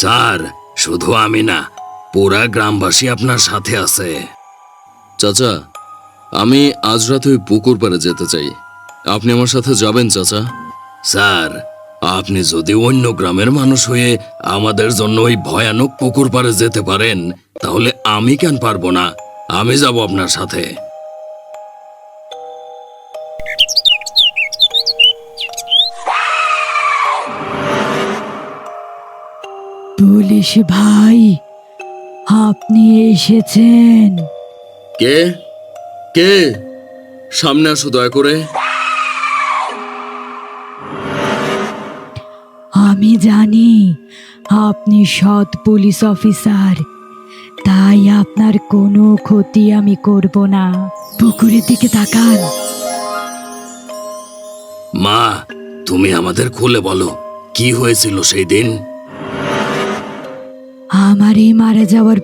Sir, শুধু আমি না, পুরা গ্রামবাসী আপনার সাথে আছে। চাচা, আমি আজ রাতে ওই পুকুর পাড়ে যেতে চাই। আপনি আমার সাথে যাবেন চাচা? স্যার, আপনি যদি অন্য গ্রামের মানুষ হয়ে আমাদের জন্য ওই ভয়ানক পুকুর পাড়ে যেতে পারেন, তাহলে আমি কেন পারবো না? আমি যাব আপনার সাথে। পুলিশ ভাই, আপনি এসেছেন? কে কে সামনে আসো দয়া করে। আমি জানি আপনি সৎ পুলিশ অফিসার, তাই আপনার কোনো ক্ষতি আমি করব না। পুকুরের দিকে তাকান। মা, তুমি আমাদের খুলে বলো, কি হয়েছিল সেই দিন? আমার এই মারা যাওয়ার